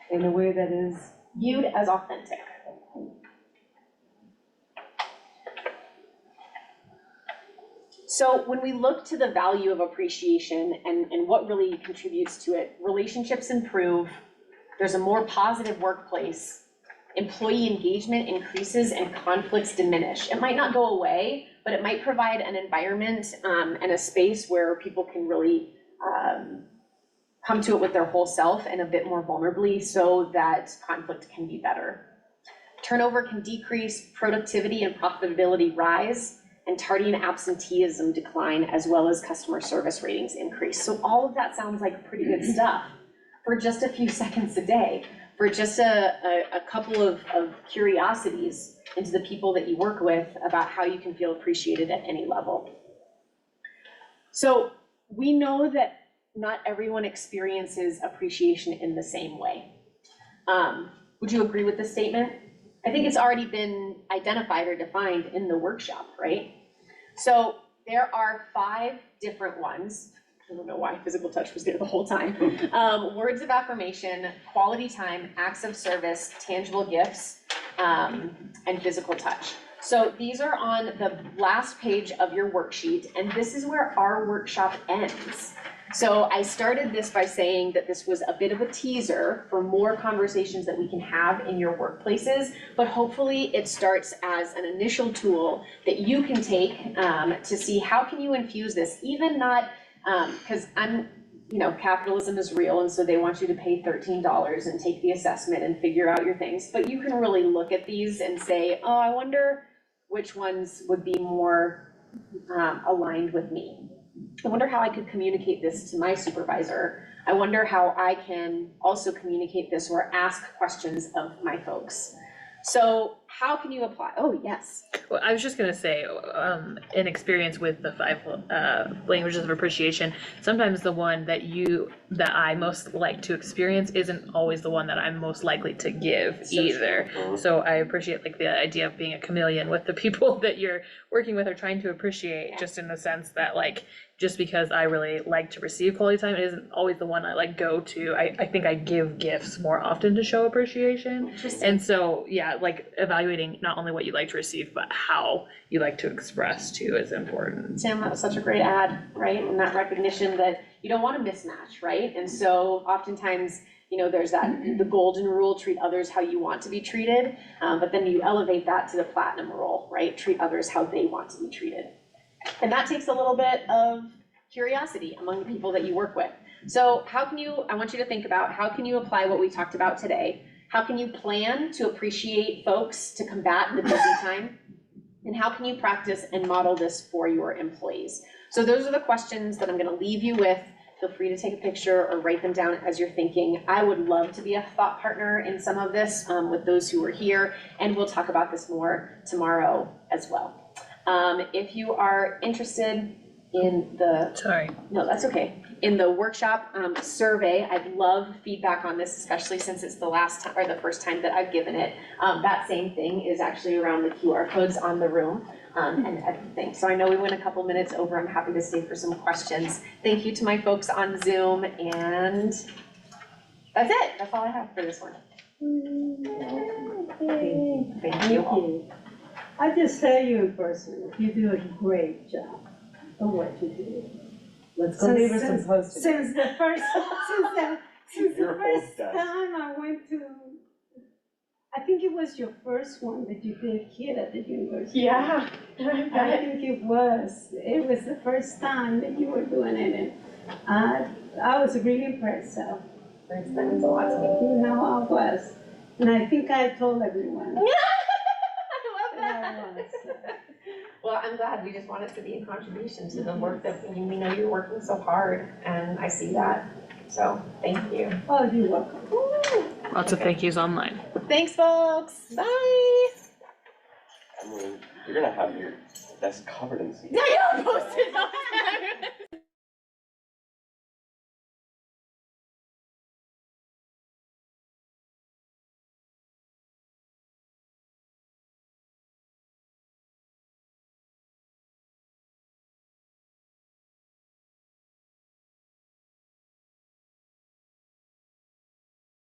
S7: In a way that is,
S2: Viewed as authentic. So when we look to the value of appreciation and what really contributes to it, relationships improve, there's a more positive workplace, employee engagement increases, and conflicts diminish. It might not go away, but it might provide an environment and a space where people can really come to it with their whole self and a bit more vulnerably, so that conflict can be better. Turnover can decrease, productivity and profitability rise, and tardy and absenteeism decline, as well as customer service ratings increase. So all of that sounds like pretty good stuff for just a few seconds a day, for just a couple of curiosities into the people that you work with about how you can feel appreciated at any level. So we know that not everyone experiences appreciation in the same way. Would you agree with this statement? I think it's already been identified or defined in the workshop, right? So there are 5 different ones. I don't know why physical touch was there the whole time. Words of affirmation, quality time, acts of service, tangible gifts, and physical touch. So these are on the last page of your worksheet, and this is where our workshop ends. So I started this by saying that this was a bit of a teaser for more conversations that we can have in your workplaces, but hopefully it starts as an initial tool that you can take to see how can you infuse this, even not, because capitalism is real, and so they want you to pay $13 and take the assessment and figure out your things, but you can really look at these and say, oh, I wonder which ones would be more aligned with me. I wonder how I could communicate this to my supervisor. I wonder how I can also communicate this or ask questions of my folks. So how can you apply? Oh, yes.
S5: Well, I was just gonna say, in experience with the 5 languages of appreciation, sometimes the one that I most like to experience isn't always the one that I'm most likely to give either. So I appreciate like the idea of being a chameleon with the people that you're working with or trying to appreciate, just in the sense that like, just because I really like to receive quality time, it isn't always the one I like go to. I think I give gifts more often to show appreciation.
S2: Interesting.
S5: And so, yeah, like evaluating not only what you like to receive, but how you like to express too is important.
S2: Sam, that was such a great ad, right? And that recognition that you don't want to mismatch, right? And so oftentimes, there's the golden rule, treat others how you want to be treated, but then you elevate that to the platinum rule, right? Treat others how they want to be treated. And that takes a little bit of curiosity among the people that you work with. So I want you to think about how can you apply what we talked about today How can you plan to appreciate folks to combat the busy time? And how can you practice and model this for your employees? So those are the questions that I'm gonna leave you with. Feel free to take a picture or write them down as you're thinking. I would love to be a thought partner in some of this with those who are here, and we'll talk about this more tomorrow as well. If you are interested in the
S5: Sorry.
S2: No, that's okay. In the workshop survey, I'd love feedback on this, especially since it's the last time or the first time that I've given it. That same thing is actually around the QR codes on the room and everything. So I know we went a couple minutes over. I'm happy to stay for some questions. Thank you to my folks on Zoom, and that's it. That's all I have for this one. Thank you all.
S3: I just tell you in person, you do a great job of what you do.
S7: Let's go leave her some post-it.
S3: Since the first
S1: Your whole desk.
S3: time I went to, I think it was your first one that you did here at the university.
S2: Yeah.
S3: I think it was the first time that you were doing it, and I was really impressed, so,
S2: That means a lot to me.
S3: you know, I was. And I think I told everyone.
S2: I love
S3: that I
S2: that.
S3: was.
S2: Well, I'm glad. We just want it to be a contribution to the work that we know you're working so hard, and I see that. So, thank you.
S3: Oh, you're welcome.
S5: Lots of thank yous online.
S2: Thanks, folks. Bye.
S1: I mean, you're gonna have your desk covered in seats.
S2: I know, post-it notes.